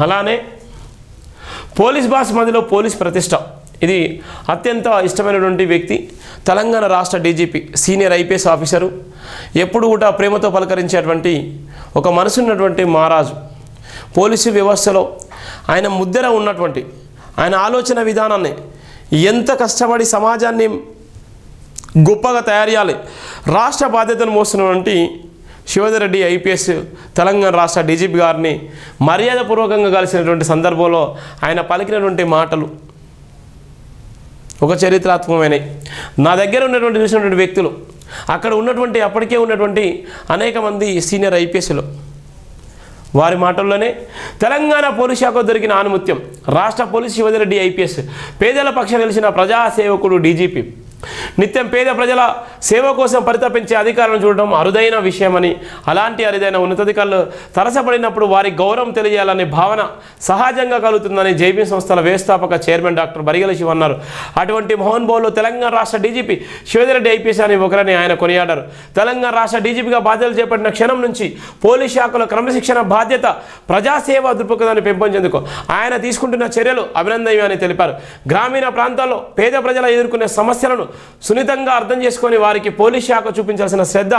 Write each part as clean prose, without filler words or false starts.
అలానే police boss మధ్యలో police ప్రతిష్ట, ఇది అత్యంత ఇష్టమైనటువంటి వ్యక్తి. తెలంగాణ రాష్ట్ర డీజీపీ, సీనియర్ ఐపీఎస్ ఆఫీసరు, ఎప్పుడు కూడా ప్రేమతో పలకరించేటువంటి ఒక మనసున్నటువంటి మహారాజు. పోలీసు వ్యవస్థలో ఆయన ముద్దర ఉన్నటువంటి ఆయన ఆలోచన విధానాన్ని ఎంత కష్టపడి సమాజాన్ని గొప్పగా తయారు చేయాలి, రాష్ట్ర బాధ్యతను మోస్తున్నటువంటి శివధర్ రెడ్డి ఐపీఎస్ తెలంగాణ రాష్ట్ర డీజీపీ గారిని మర్యాదపూర్వకంగా కలిసినటువంటి సందర్భంలో ఆయన పలికినటువంటి మాటలు ఒక చరిత్రాత్మకమైనవి. నా దగ్గర ఉన్నటువంటి చూసినటువంటి వ్యక్తులు, అక్కడ ఉన్నటువంటి అప్పటికే ఉన్నటువంటి అనేక మంది సీనియర్ ఐపీఎస్లు, వారి మాటల్లోనే తెలంగాణ పోలీస్ శాఖ దొరికిన ఆనుమత్యం. రాష్ట్ర పోలీస్ శివధర్ రెడ్డి ఐపీఎస్ పేదల పక్షాన నిలిచిన ప్రజాసేవకుడు డీజీపీ. నిత్యం పేద ప్రజల సేవ కోసం పరితపించే అధికారులను చూడడం అరుదైన విషయమని, అలాంటి అరుదైన ఉన్నతాధికారులు తరసపడినప్పుడు వారి గౌరవం తెలియజేయాలనే భావన సహజంగా కలుగుతుందని జేబీ సంస్థల వ్యవస్థాపక చైర్మన్ డాక్టర్ బరిగెల శివ అన్నారు. అటువంటి మోహన్బావులో తెలంగాణ రాష్ట్ర డీజీపీ శివధర్ రెడ్డి ఐపీఎస్ అని ఒకరని ఆయన కొనియాడారు. తెలంగాణ రాష్ట్ర డీజీపీగా బాధ్యతలు చేపట్టిన క్షణం నుంచి పోలీస్ శాఖలో క్రమశిక్షణ, బాధ్యత, ప్రజాసేవ దృక్పథాన్ని పెంపొందేందుకు ఆయన తీసుకుంటున్న చర్యలు అభినందనీయమని తెలిపారు. గ్రామీణ ప్రాంతాల్లో పేద ప్రజలు ఎదుర్కొనే సమస్యలను సున్నితంగా అర్థం చేసుకొని వారికి పోలీస్ శాఖ చూపించాల్సిన శ్రద్ధ,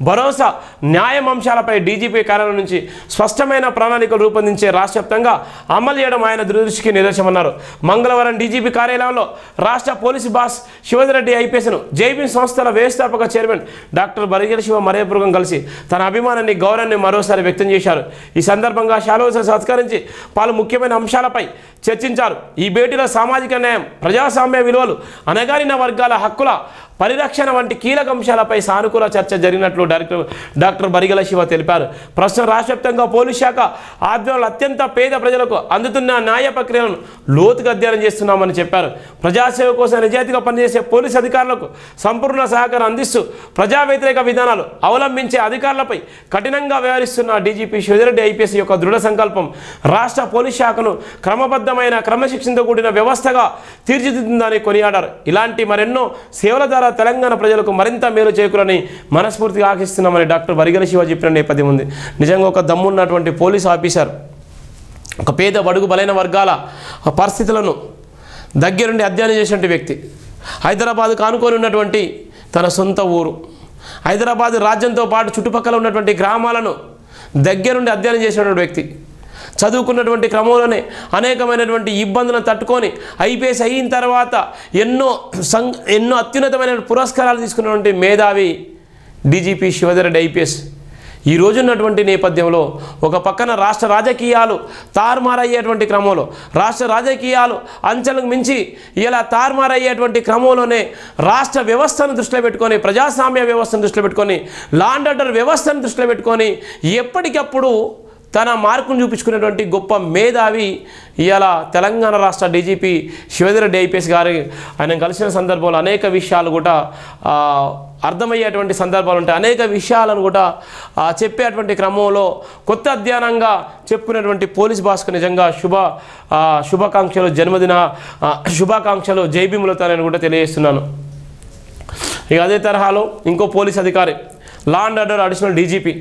భరోసా, న్యాయం అంశాలపై డీజీపీ కార్యాలయం నుంచి స్పష్టమైన ప్రణాళికలు రూపొందించే రాష్ట్ర వ్యాప్తంగా అమలు చేయడం ఆయన దృష్టికి నిదర్శనమన్నారు. మంగళవారం డీజీపీ కార్యాలయంలో రాష్ట్ర పోలీసు బాస్ శివధర్ రెడ్డి ఐపీఎస్ను జేబీ సంస్థల వ్యవస్థాపక చైర్మన్ డాక్టర్ బరిగెల శివ మర్యాదపూర్వకం కలిసి తన అభిమానాన్ని, గౌరవాన్ని మరోసారి వ్యక్తం చేశారు. ఈ సందర్భంగా శాలువతో సత్కరించి పలు ముఖ్యమైన అంశాలపై చర్చించారు. ఈ భేటీలో సామాజిక న్యాయం, ప్రజాస్వామ్య విలువలు, అణగారిన వర్గాల హక్కుల పరిరక్షణ వంటి కీలక అంశాలపై సానుకూల చర్చ జరిగినట్లు డాక్టర్ బరిగెల శివ తెలిపారు. ప్రస్తుతం రాష్ట్రవ్యాప్తంగా పోలీస్ శాఖ ఆధ్వర్యంలో అత్యంత పేద ప్రజలకు అందుతున్న న్యాయ ప్రక్రియలను లోతుగా అధ్యయనం చేస్తున్నామని చెప్పారు. ప్రజాసేవ కోసం నిజాయితీగా పనిచేసే పోలీసు అధికారులకు సంపూర్ణ సహకారం అందిస్తూ ప్రజా వ్యతిరేక విధానాలు అవలంబించే అధికారులపై కఠినంగా వ్యవహరిస్తున్న డీజీపీ శివధర్ రెడ్డి ఐపీఎస్ యొక్క దృఢ సంకల్పం రాష్ట్ర పోలీస్ శాఖను క్రమబద్ధమైన, క్రమశిక్షణతో కూడిన వ్యవస్థగా తీర్చిదిద్దుతుందని కొనియాడారు. ఇలాంటి మరెన్నో సేవల ద్వారా తెలంగాణ ప్రజలకు మరింత మేలు చేకూరని మనస్ఫూర్తిగా ఆశిస్తున్నామని డాక్టర్ బరిగెల శివ చెప్పిన నేపథ్యం ఉంది. నిజంగా ఒక దమ్మున్నటువంటి పోలీస్ ఆఫీసర్ ఒక పేద బడుగు బలైన వర్గాల పరిస్థితులను దగ్గరుండి అధ్యయనం చేసినటువంటి వ్యక్తి. హైదరాబాద్కు ఆనుకొని ఉన్నటువంటి తన సొంత ఊరు, హైదరాబాద్ రాజ్యంతో పాటు చుట్టుపక్కల ఉన్నటువంటి గ్రామాలను దగ్గరుండి అధ్యయనం చేసినటువంటి వ్యక్తి. చదువుకున్నటువంటి క్రమంలోనే అనేకమైనటువంటి ఇబ్బందులను తట్టుకొని ఐపీఎస్ అయిన తర్వాత ఎన్నో అత్యున్నతమైన పురస్కారాలు తీసుకున్నటువంటి మేధావి డీజీపీ శివధర్ రెడ్డి ఐపీఎస్ ఈ రోజున్నటువంటి నేపథ్యంలో ఒక పక్కన రాష్ట్ర రాజకీయాలు తారుమారయ్యేటువంటి క్రమంలో, రాష్ట్ర రాజకీయాలు అంచెలకు మించి ఇలా తారుమారయ్యేటువంటి క్రమంలోనే రాష్ట్ర వ్యవస్థను దృష్టిలో పెట్టుకొని, ప్రజాస్వామ్య వ్యవస్థను దృష్టిలో పెట్టుకొని, లా అండ్ ఆర్డర్ వ్యవస్థను దృష్టిలో పెట్టుకొని ఎప్పటికప్పుడు తన మార్కును చూపించుకునేటువంటి గొప్ప మేధావి ఇవాళ తెలంగాణ రాష్ట్ర డీజీపీ శివధర్ రెడ్డి ఐపీఎస్ గారు. ఆయన కలిసిన సందర్భంలో అనేక విషయాలు కూడా అర్థమయ్యేటువంటి సందర్భాలు ఉంటాయి. అనేక విషయాలను కూడా చెప్పేటువంటి క్రమంలో కొత్త అధ్యయనంగా చెప్పుకునేటువంటి పోలీస్ బాస్కు నిజంగా శుభాకాంక్షలు, జన్మదిన శుభాకాంక్షలు జైభీములతోనని కూడా తెలియజేస్తున్నాను. ఇక అదే తరహాలో ఇంకో పోలీస్ అధికారి, law and order additional DGP,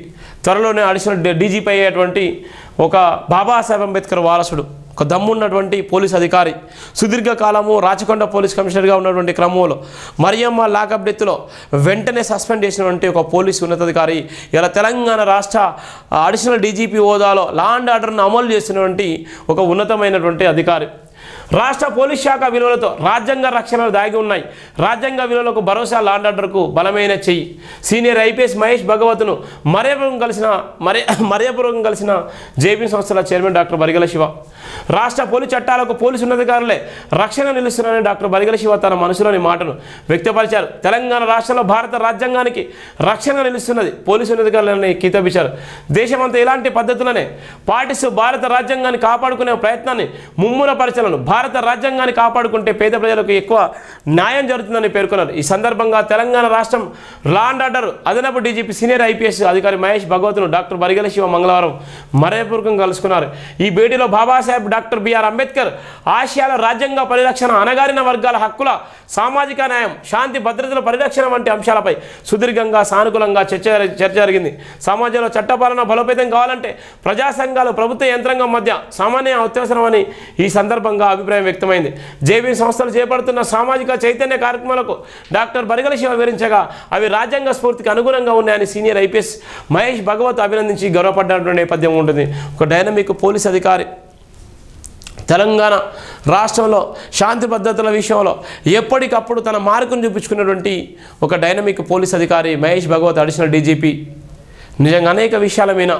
త్వరలోనే అడిషనల్ డీజీపీ అయ్యేటువంటి ఒక బాబాసాహెబ్ అంబేద్కర్ వారసుడు, ఒక దమ్మున్నటువంటి పోలీస్ అధికారి, సుదీర్ఘకాలము రాచకొండ పోలీస్ కమిషనర్గా ఉన్నటువంటి క్రమంలో మరియమ్మ లాకప్ డెత్లో వెంటనే సస్పెండ్ చేసినటువంటి ఒక పోలీసు ఉన్నతాధికారి ఇలా తెలంగాణ రాష్ట్ర అడిషనల్ డీజీపీ హోదాలో లా అండ్ ఆర్డర్ను అమలు చేసినటువంటి ఒక ఉన్నతమైనటువంటి అధికారి. రాష్ట్ర పోలీస్ శాఖ విలువలతో రాజ్యాంగ రక్షణలు దాగి ఉన్నాయి. రాజ్యాంగ విలువలకు భరోసా, లా అండ్ ఆర్డర్కు బలమైన చెయ్యి. సీనియర్ ఐపీఎస్ మహేష్ భగవత్ను మర్యాదపూర్వకం కలిసిన జేబీ సంస్థల చైర్మన్ డాక్టర్ బరిగెల శివ. రాష్ట్ర పోలీస్ చట్టాలకు పోలీసు ఉన్నతాధికారులే రక్షణ నిలుస్తున్నారని డాక్టర్ బరిగెల శివ తన మనసులోని మాటను వ్యక్తపరిచారు. తెలంగాణ రాష్ట్రంలో భారత రాజ్యాంగానికి రక్షణ నిలుస్తున్నది పోలీసు ఉన్నతాధికారులని కితాబిచ్చారు. దేశమంతా ఇలాంటి పద్ధతులనే పాటిస్తూ భారత రాజ్యాంగాన్ని కాపాడుకునే ప్రయత్నాన్ని ముమ్మరపరచాలను భారత రాజ్యాంగాన్ని కాపాడుకుంటే పేద ప్రజలకు ఎక్కువ న్యాయం జరుగుతుందని పేర్కొన్నారు. ఈ సందర్భంగా తెలంగాణ రాష్ట్రం లా అండ్ ఆర్డర్ అదనపు డీజీపీ సీనియర్ ఐపీఎస్ అధికారి మహేష్ భగవత్ను డాక్టర్ బరిగెల శివ మంగళవారం మర్యాదపూర్వకంగా కలుసుకున్నారు. ఈ భేటీలో బాబాసాహెబ్ డాక్టర్ బిఆర్ అంబేద్కర్ ఆశయాల రాజ్యాంగ పరిరక్షణ, అణగారిన వర్గాల హక్కుల సామాజిక న్యాయం, శాంతి భద్రతల పరిరక్షణ వంటి అంశాలపై సుదీర్ఘంగా సానుకూలంగా చర్చ జరిగింది. సమాజంలో చట్టపాలన బలోపేతం కావాలంటే ప్రజా సంఘాలు ప్రభుత్వ యంత్రాంగం మధ్య సామాన్య అత్యవసరమని ఈ సందర్భంగా అభిప్రాయం వ్యక్తమైంది. జేబీ సంస్థలు చేపడుతున్న సామాజిక చైతన్య కార్యక్రమాలకు డాక్టర్ బరిగెల శివ వివరించగా అవి రాజ్యాంగ స్ఫూర్తికి అనుగుణంగా ఉన్నాయని సీనియర్ ఐపీఎస్ మహేష్ భగవత్ అభినందించి గౌరవపడ్డటువంటి నేపథ్యం ఉంటుంది. ఒక డైనమిక్ పోలీస్ అధికారి తెలంగాణ రాష్ట్రంలో శాంతి భద్రతల విషయంలో ఎప్పటికప్పుడు తన మార్కును చూపించుకున్నటువంటి ఒక డైనమిక్ పోలీస్ అధికారి మహేష్ భగవత్ అడిషనల్ డీజీపీ నిజంగా అనేక విషయాల మీద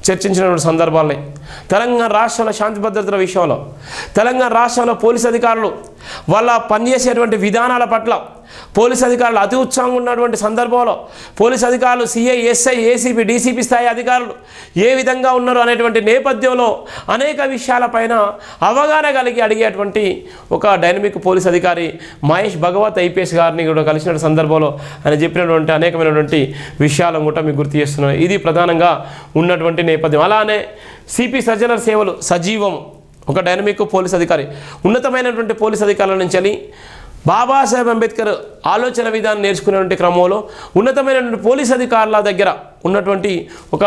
చర్చించినటువంటి సందర్భాలని తెలంగాణ రాష్ట్రంలో శాంతి భద్రతల విషయంలో తెలంగాణ రాష్ట్రంలో పోలీస్ అధికారులు వాళ్ళ పనిచేసేటువంటి విధానాల పట్ల పోలీస్ అధికారులు అతి ఉత్సాహంగా ఉన్నటువంటి సందర్భంలో పోలీస్ అధికారులు సిఐ, ఎస్ఐ, ఏసీపీ, డీసీపీ స్థాయి అధికారులు ఏ విధంగా ఉన్నారు అనేటువంటి నేపథ్యంలో అనేక విషయాలపైన అవగాహన కలిగి అడిగేటువంటి ఒక డైనమిక్ పోలీస్ అధికారి మహేష్ భగవత్ ఐపీఎస్ గారిని కూడా కలిసిన సందర్భంలో ఆయన చెప్పినటువంటి అనేకమైనటువంటి విషయాలను కూడా మీకు గుర్తు చేస్తున్నాను. ఇది ప్రధానంగా ఉన్నటువంటి నేపథ్యం. అలానే సిపి సజ్జనర్ సేవలు సజీవం ఒక డైనమిక్ పోలీస్ అధికారి ఉన్నతమైనటువంటి పోలీస్ అధికారుల నుంచి బాబాసాహెబ్ అంబేద్కర్ ఆలోచన విధానం నేర్చుకునేటువంటి క్రమంలో ఉన్నతమైనటువంటి పోలీస్ అధికారుల దగ్గర ఉన్నటువంటి ఒక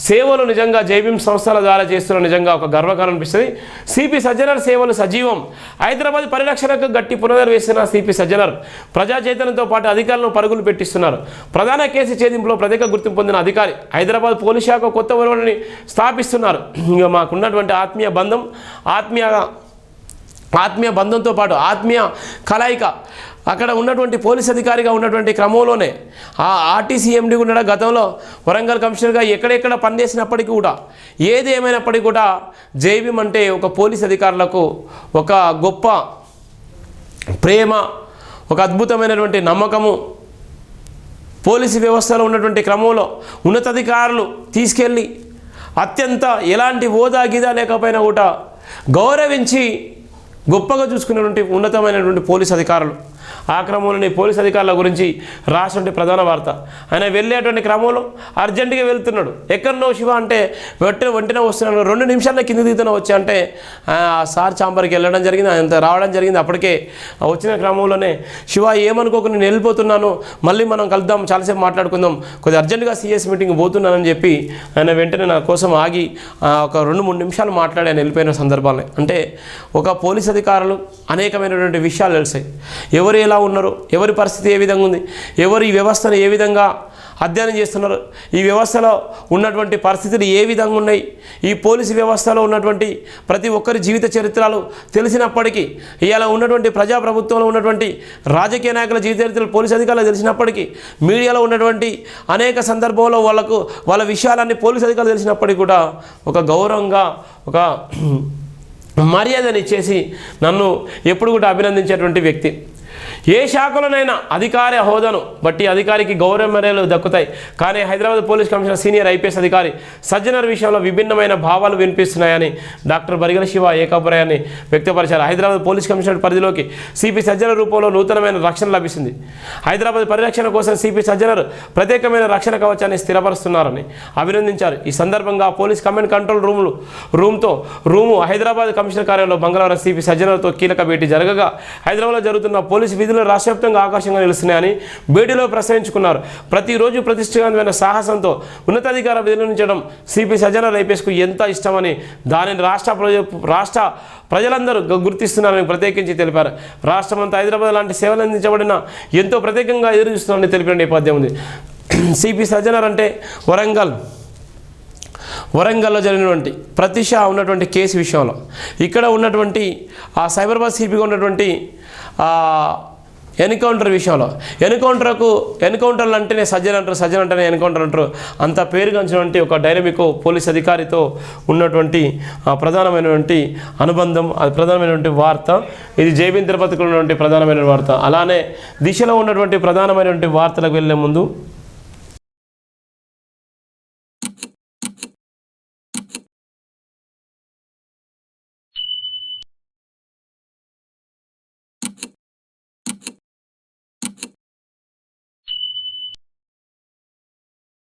సేవలు నిజంగా జైభీం సంస్థల ద్వారా చేస్తున్న నిజంగా ఒక గర్వకారం అనిపిస్తుంది. సిపి సజ్జనర్ సేవలు సజీవం. హైదరాబాద్ పరిరక్షణకు గట్టి పునరు వేసిన సిపి సజ్జనర్ ప్రజా చైతన్యంతో పాటు అధికారులను పరుగులు పెట్టిస్తున్నారు. ప్రధాన కేసు ఛేదింపులో ప్రత్యేక గుర్తింపు పొందిన అధికారి హైదరాబాద్ పోలీస్ శాఖ కొత్త ఒరవడిని స్థాపిస్తున్నారు. ఇంకా మాకున్నటువంటి ఆత్మీయ బంధంతో పాటు ఆత్మీయ కలయిక అక్కడ ఉన్నటువంటి పోలీస్ అధికారిగా ఉన్నటువంటి క్రమంలోనే ఆ ఆర్టీసీ ఎండి కూడా గతంలో వరంగల్ కమిషనర్గా ఎక్కడెక్కడ పనిచేసినప్పటికీ కూడా ఏది ఏమైనప్పటికీ కూడా జైభీం అంటే ఒక పోలీస్ అధికారులకు ఒక గొప్ప ప్రేమ, ఒక అద్భుతమైనటువంటి నమ్మకము. పోలీసు వ్యవస్థలో ఉన్నటువంటి క్రమంలో ఉన్నతాధికారులు తీసుకెళ్ళి అత్యంత ఎలాంటి హోదా గీదా లేకపోయినా కూడా గౌరవించి గొప్పగా చూసుకున్నటువంటి ఉన్నతమైనటువంటి పోలీస్ అధికారులు. ఆ క్రమంలోని పోలీస్ అధికారుల గురించి రాసినటువంటి ప్రధాన వార్త. ఆయన వెళ్ళేటువంటి క్రమంలో అర్జెంటుగా వెళ్తున్నాడు. ఎక్కడనో శివ అంటే వెంటనే వస్తున్నాడు. 2 నిమిషాల్లో కింద దిగుతున్నా వచ్చి అంటే సార్ ఛాంబర్కి వెళ్ళడం జరిగింది, ఆయన రావడం జరిగింది. అప్పటికే వచ్చిన క్రమంలోనే శివ ఏమనుకోక నేను వెళ్ళిపోతున్నాను, మళ్ళీ మనం కలుద్దాం, చాలాసేపు మాట్లాడుకుందాం, కొద్దిగా అర్జెంటుగా సిఎస్ మీటింగ్ పోతున్నానని చెప్పి ఆయన వెంటనే నా కోసం ఆగి ఒక 2-3 నిమిషాలు మాట్లాడి ఆయన వెళ్ళిపోయిన సందర్భాలే. అంటే ఒక పోలీస్ అధికారులు అనేకమైనటువంటి విషయాలు తెలిసాయి. ఎవరు ఎలా ఉన్నారు, ఎవరి పరిస్థితి ఏ విధంగా ఉంది, ఎవరు ఈ వ్యవస్థను ఏ విధంగా అధ్యయనం చేస్తున్నారు, ఈ వ్యవస్థలో ఉన్నటువంటి పరిస్థితులు ఏ విధంగా ఉన్నాయి, ఈ పోలీసు వ్యవస్థలో ఉన్నటువంటి ప్రతి ఒక్కరి జీవిత చరిత్రలు తెలిసినప్పటికీ, ఇలా ఉన్నటువంటి ప్రజాప్రభుత్వంలో ఉన్నటువంటి రాజకీయ నాయకుల జీవిత చరిత్రలు పోలీసు అధికారులు తెలిసినప్పటికీ, మీడియాలో ఉన్నటువంటి అనేక సందర్భంలో వాళ్ళ విషయాలన్నీ పోలీసు అధికారులు తెలిసినప్పటికీ కూడా ఒక గౌరవంగా ఒక మర్యాదనిచ్చేసి నన్ను ఎప్పుడు కూడా అభినందించేటువంటి వ్యక్తి. ఏ శాఖలోనైనా అధికార హోదాను బట్టి అధికారికి గౌరవ మర్యాదలు దక్కుతాయి. కానీ Hyderabad police commissioner senior IPS అధికారి సజ్జనర్ విషయంలో విభిన్నమైన భావాలు వినిపిస్తున్నాయని డాక్టర్ బరిగెల శివ ఏకాభిప్రాయాన్ని వ్యక్తపరిచారు. హైదరాబాద్ పోలీస్ కమిషనర్ పరిధిలోకి సిపి సజ్జనర్ రూపంలో నూతనమైన రక్షణ లభిస్తుంది. హైదరాబాద్ పరిరక్షణ కోసం సిపి సజ్జనర్ ప్రత్యేకమైన రక్షణ కవచాన్ని స్థిరపరుస్తున్నారని అభినందించారు. ఈ సందర్భంగా police command control room Hyderabad commissioner కార్యాలయంలో మంగళవారం సిపి సజ్జనర్తో కీలక భేటీ జరగగా హైదరాబాద్లో జరుగుతున్న పోలీసు విధులు రాష్ట్రవ్యాప్తంగా ఆకర్షంగా నిలుస్తున్నాయని భేటీలో ప్రస్తావించుకున్నారు. ప్రతిరోజు ప్రతిష్ఠితమైన సాహసంతో ఉన్నతాధికార విధులు నిర్వహించడం సిపి సజ్జనర్ ఐపీఎస్కు ఎంత ఇష్టమని దానిని రాష్ట్ర ప్రజలందరూ గుర్తిస్తున్నారని ప్రత్యేకించి తెలిపారు. రాష్ట్రమంతా హైదరాబాద్ లాంటి సేవలు అందించబడిన ఎంతో ప్రత్యేకంగా ఎదురుచూస్తున్నారని తెలిపిన నేపథ్యం ఉంది. సిపి సజ్జనర్ అంటే వరంగల్లో జరిగినటువంటి ప్రతిష ఉన్నటువంటి కేసు విషయంలో ఇక్కడ ఉన్నటువంటి ఆ సైబరాబాద్ సిపిగా ఉన్నటువంటి ఎన్కౌంటర్ విషయంలో ఎన్కౌంటర్లు అంటేనే సజ్జన్ అంటేనే ఎన్కౌంటర్ అంటారు. అంత పేరుగాంచినటువంటి ఒక డైనమిక్ పోలీస్ అధికారితో ఉన్నటువంటి ప్రధానమైనటువంటి అనుబంధం, అది ప్రధానమైనటువంటి వార్త. ఇది జైభీం తిరుపతిలో ఉన్నటువంటి ప్రధానమైన వార్త. అలానే దిశలో ఉన్నటువంటి ప్రధానమైనటువంటి వార్తలకు వెళ్ళే ముందు